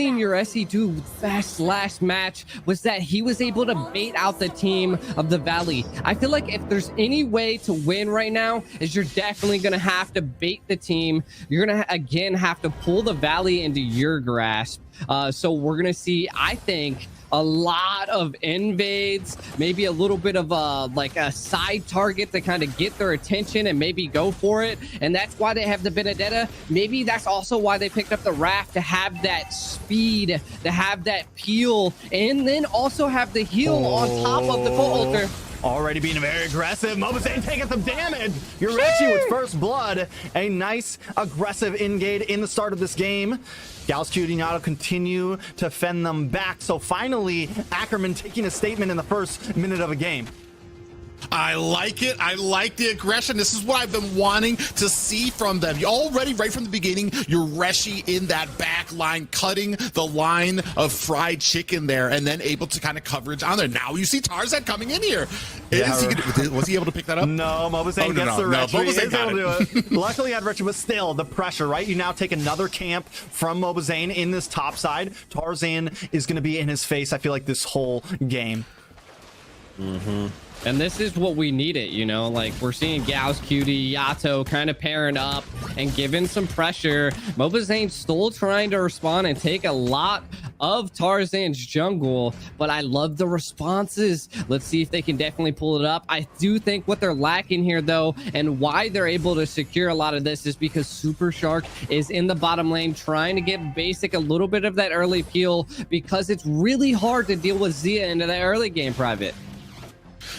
seen Uresi do best last match was that he was able to bait out the team of the Valley. I feel like if there's any way to win right now, is you're definitely going to have to bait the team. You're going to, again, have to pull the Valley into your grasp. So we're going to see, I think, a lot of invades, maybe a little bit of like a side target to kind of get their attention and maybe go for it. And that's why they have the Benedetta. Maybe that's also why they picked up the Raft, to have that speed, to have that peel, and then also have the heal on top of the full altar. Already being very aggressive. Mobazane taking some damage. Yurechi with first blood. A nice aggressive engage in the start of this game. Gauss Cutinado continue to fend them back. So finally, Ackerman taking a statement in the first minute of a game. I like it. I like the aggression. This is what I've been wanting to see from them. You already, right from the beginning, you're Reshi in that back line, cutting the line of fried chicken there, and then able to kind of coverage on there. Now you see Tarzan coming in here. Was he able to pick that up? No, Mobazane gets the Reshi. He's able to do it. Luckily, had Reshi, but still, the pressure, right? You now take another camp from Mobazane in this top side. Tarzan is going to be in his face, I feel like, this whole game. And this is what we needed, you know, like we're seeing Gauss, Cutie, Yato kind of pairing up and giving some pressure. Mobazane still trying to respond and take a lot of Tarzan's jungle, but I love the responses. Let's see if they can definitely pull it up. I do think what they're lacking here, though, and why they're able to secure a lot of this is because Super Shark is in the bottom lane trying to get Basic a little bit of that early peel, because it's really hard to deal with Zia into the early game private.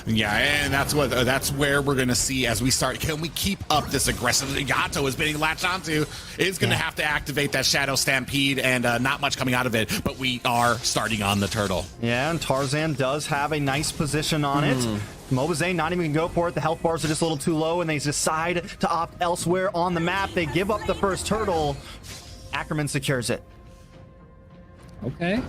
Yeah, and that's where we're gonna see as we start. Can we keep up this aggressive? Yato is being latched onto. Is gonna have to activate that Shadow Stampede, and not much coming out of it. But we are starting on the turtle. Yeah, and Tarzan does have a nice position on it. Mobazane not even gonna go for it. The health bars are just a little too low, and they decide to opt elsewhere on the map. They give up the first turtle. Ackerman secures it. Okay.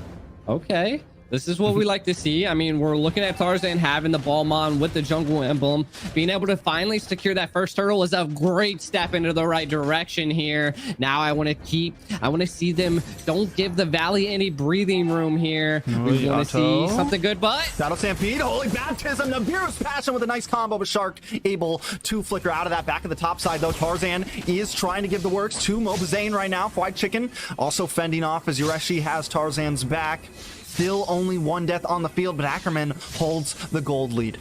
This is what we like to see. I mean, we're looking at Tarzan having the Balmon with the jungle emblem. Being able to finally secure that first turtle is a great step into the right direction here. Now I want to see them. Don't give the Valley any breathing room here. We want to see something good, but Shadow Stampede, Holy Baptism, Nibiru's Passion with a nice combo, but Shark able to flicker out of that. Back of the top side, though, Tarzan is trying to give the works to Mobazane right now. Fried Chicken also fending off as Yureshi has Tarzan's back. Still only one death on the field, but Ackerman holds the gold lead.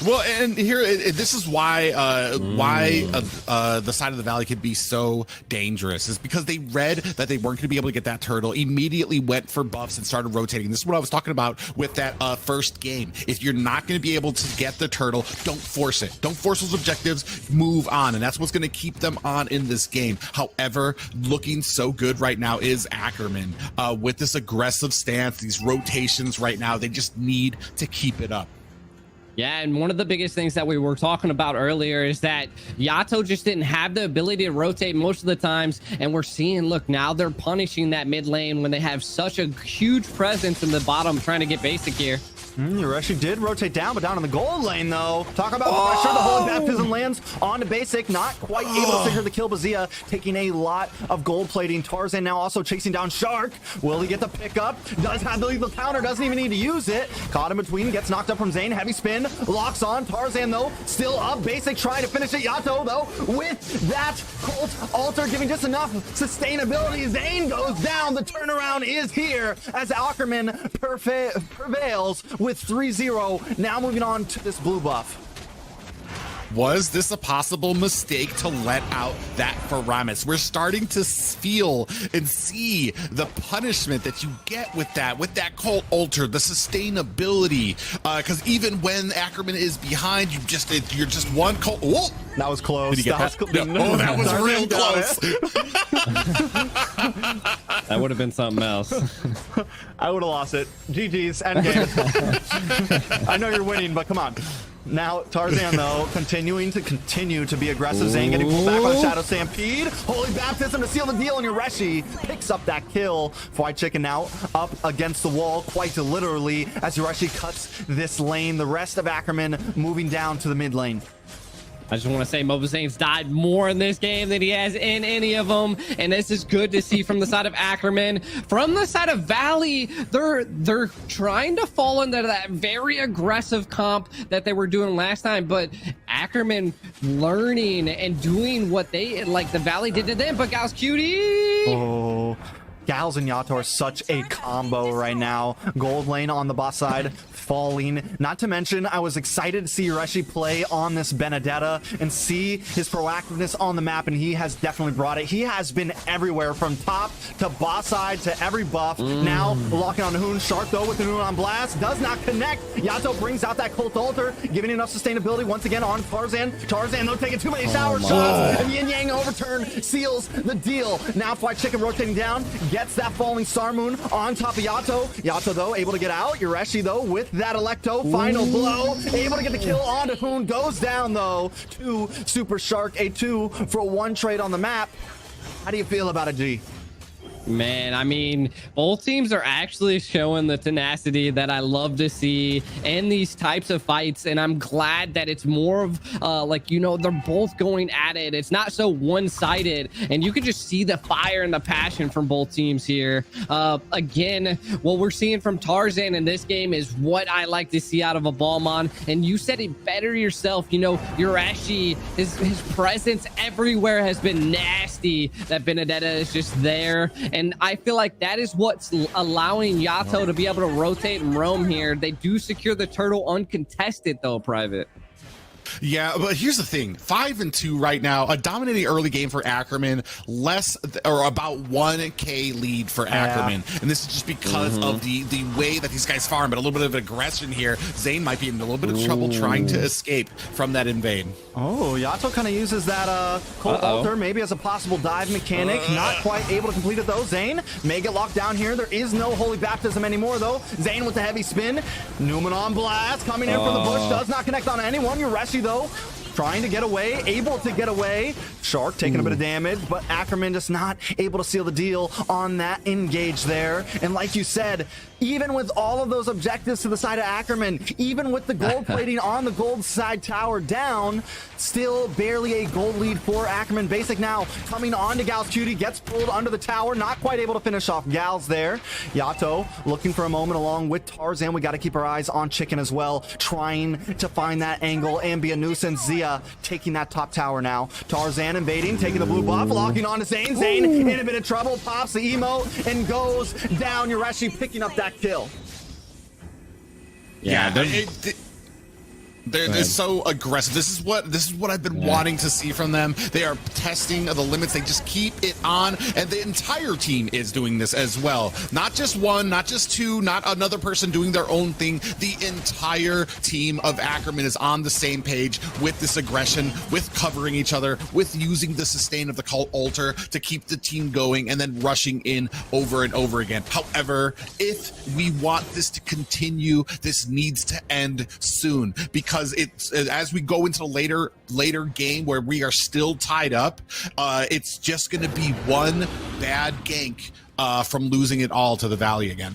Well, and here, this is why the side of the Valley could be so dangerous, is because they read that they weren't going to be able to get that turtle, immediately went for buffs and started rotating. This is what I was talking about with that first game. If you're not going to be able to get the turtle, don't force it. Don't force those objectives, move on, and that's what's going to keep them on in this game. However, looking so good right now is Ackerman with this aggressive stance, these rotations right now. They just need to keep it up. Yeah, and one of the biggest things that we were talking about earlier is that Yato just didn't have the ability to rotate most of the times, and we're seeing, look, now they're punishing that mid lane when they have such a huge presence in the bottom trying to get Basic here. Yureshi did rotate down, but down in the gold lane, though. Talk about the pressure. The Holy Baptism lands onto Basic. Not quite able to secure the kill. Bazia taking a lot of gold plating. Tarzan now also chasing down Shark. Will he get the pickup? Does have the lethal counter. Doesn't even need to use it. Caught in between. Gets knocked up from Zane. Heavy spin. Locks on. Tarzan, though, still up. Basic trying to finish it. Yato, though, with that Cult Altar giving just enough sustainability. Zane goes down. The turnaround is here as Ackerman prevails with 3-0. Now moving on to this blue buff. Was this a possible mistake to let out that Faramis? We're starting to feel and see the punishment that you get with that Cult Altar, the sustainability. Because even when Ackerman is behind, you're just one Cult. Whoa! That was close. That was real close. That would have been something else. I would have lost it. GG's, end game. I know you're winning, but come on. Now Tarzan, though, continuing to be aggressive. Zane getting pulled back by the Shadow Stampede. Holy Baptism to seal the deal, and Yureshi picks up that kill. Fried Chicken now up against the wall, quite literally, as Yureshi cuts this lane. The rest of Ackerman moving down to the mid lane. I just want to say Mobizane's died more in this game than he has in any of them, and this is good to see from the side of Ackerman. From the side of Valley, they're trying to fall into that very aggressive comp that they were doing last time, but Ackerman learning and doing what they like the Valley did to them. But Gals Cutie, Oh, Gals and Yato are such a combo right now. Gold lane on the bot side falling. Not to mention, I was excited to see Yureshi play on this Benedetta and see his proactiveness on the map, and he has definitely brought it. He has been everywhere from top to bot side to every buff. Now locking on Hoon. Shark though with the Hoon on blast. Does not connect. Yato brings out that Cult Altar, giving enough sustainability once again on Tarzan. Tarzan though taking too many shower shots. And Yin Yang overturn seals the deal. Now Fly Chicken rotating down. Gets that falling Star Moon on top of Yato. Yato though able to get out. Yureshi though with that Electo final blow, able to get the kill onto Hoon. Goes down though to Super Shark, a 2-for-1 trade on the map. How do you feel about it, G? man, I mean, both teams are actually showing the tenacity that I love to see in these types of fights, and I'm glad that it's more of like, you know, they're both going at it. It's not so one-sided, and you can just see the fire and the passion from both teams here. Again, what we're seeing from Tarzan in this game is what I like to see out of a Ballmon, and you said it better yourself. You know, Yureshi, his presence everywhere has been nasty. That Benedetta is just there. And I feel like that is what's allowing Yato to be able to rotate and roam here. They do secure the turtle uncontested, though, Private. Yeah, but here's the thing. 5-2 right now, a dominating early game for Ackerman, or about 1K lead for Ackerman. And this is just because of the way that these guys farm, but a little bit of aggression here. Zane might be in a little bit of trouble trying to escape from that invade. Oh, Yato kind of uses that Cult Altar maybe as a possible dive mechanic. Not quite able to complete it though. Zane may get locked down here. There is no Holy Baptism anymore though. Zane with the heavy spin. Newman on blast, coming in from the bush, does not connect on anyone. Yureshi though, trying to get away, able to get away. Shark taking a bit of damage, but Ackerman just not able to seal the deal on that engage there. And like you said, even with all of those objectives to the side of Ackerman, even with the gold plating on the gold side tower down, still barely a gold lead for Ackerman. Basic now coming on to Gal's Cutie, gets pulled under the tower, not quite able to finish off Gal's there. Yato looking for a moment along with Tarzan. We got to keep our eyes on Chicken as well, trying to find that angle and be a nuisance. Zia taking that top tower now. Tarzan invading, taking the blue buff, locking on to Zane. Zane in a bit of trouble, pops the emo and goes down. Yureshi picking up that kill. Yeah, they're so aggressive. This is what I've been wanting to see from them. They are testing the limits. They just keep it on, and the entire team is doing this as well. Not just one, not just two, not another person doing their own thing. The entire team of Ackerman is on the same page with this aggression, with covering each other, with using the sustain of the Cult Altar to keep the team going, and then rushing in over and over again. However, if we want this to continue, this needs to end soon, because it's, as we go into the later game where we are still tied up, it's just going to be one bad gank from losing it all to the Valley again.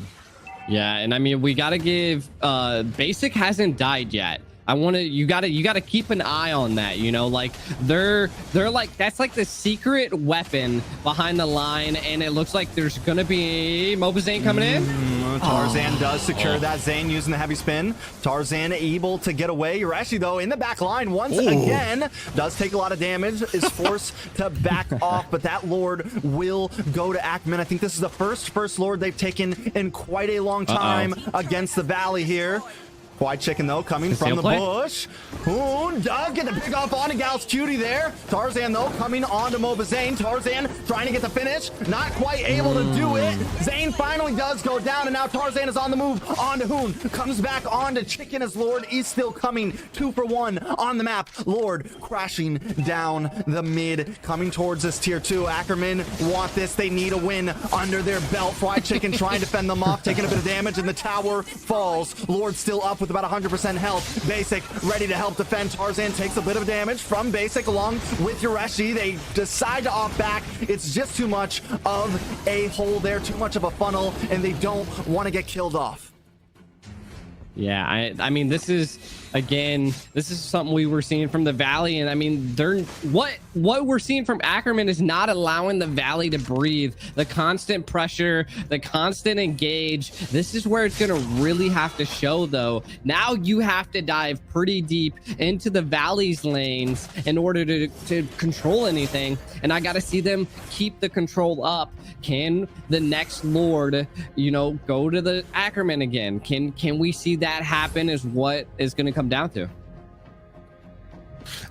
Yeah, and I mean, we got to give Basic hasn't died yet. You gotta keep an eye on that, you know, like they're like, that's like the secret weapon behind the line, and it looks like there's gonna be Mobazane coming in. Tarzan does secure that. Zane using the heavy spin. Tarzan able to get away. Yureshi though in the back line once again, does take a lot of damage, is forced to back off, but that Lord will go to Ackerman. I think this is the first Lord they've taken in quite a long time against the Valley here. White Chicken though coming from the bush. Hoon does get the pick off onto Gal's Cutie there. Tarzan though coming onto Mobazane. Tarzan trying to get the finish, not quite able to do it. Zane finally does go down, and now Tarzan is on the move onto Hoon. Comes back onto Chicken as Lord is still coming. 2-for-1 on the map. Lord crashing down the mid, coming towards this tier 2. Ackerman want this. They need a win under their belt. Fried Chicken trying to fend them off, taking a bit of damage, and the tower falls. Lord still up with about 100% health. Basic ready to help defend. Tarzan takes a bit of damage from Basic along with Yureshi. They decide to off back. It's just too much of a hole there, too much of a funnel, and they don't want to get killed off. Yeah, I mean, this is something we were seeing from the Valley, and I mean, what we're seeing from Ackerman is not allowing the Valley to breathe. The constant pressure, the constant engage. This is where it's gonna really have to show, though. Now you have to dive pretty deep into the Valley's lanes in order to control anything, and I gotta see them keep the control up. Can the next Lord, you know, go to the Ackerman again? Can we see that happen? Is what is going to come down to.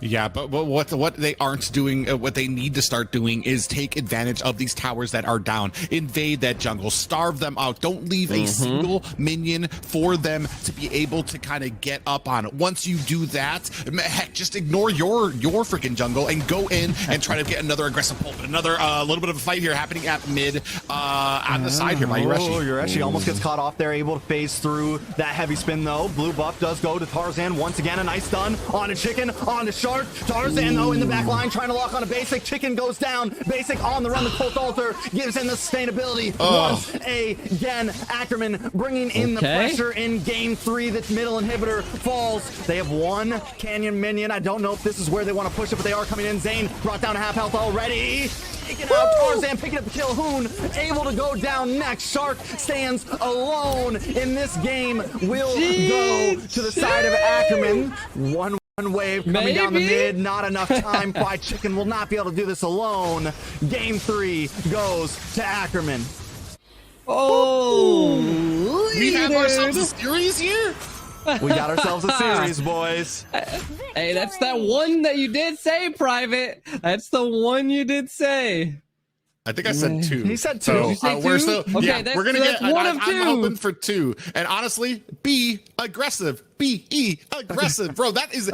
Yeah, but what they aren't doing, what they need to start doing is take advantage of these towers that are down, invade that jungle, starve them out. Don't leave a single minion for them to be able to kind of get up on it. Once you do that, heck, just ignore your freaking jungle and go in and try to get another aggressive pull. Another little bit of a fight here happening at mid on the side here by Yureshi. Oh, Yureshi almost gets caught off there, able to phase through that heavy spin though. Blue buff does go to Tarzan once again. A nice stun on a chicken, on a shark. Tarzan though in the back line trying to lock on a basic. Chicken goes down. Basic on the run. The Cult Altar gives him the sustainability once again. Ackerman bringing in the pressure in game 3. The middle inhibitor falls. They have one Canyon minion. I don't know if this is where they want to push it, but they are coming in. Zane brought down half health already. Taking out Tarzan, picking up the kill. Hoon able to go down next. Shark stands alone in this game. Will go to the side of Ackerman. One wave coming down the mid, not enough time. Quite Chicken will not be able to do this alone. Game 3 goes to Ackerman. Oh, we have ourselves a series here. We got ourselves a series, boys. Hey, that's that one that you did say, Private. That's the one you did say. I think I said 2. He said 2. So, Did you say we're 2? still, Okay, yeah, we're gonna get. one of 2. I'm hoping for 2. And honestly, be aggressive. Be aggressive, bro. That is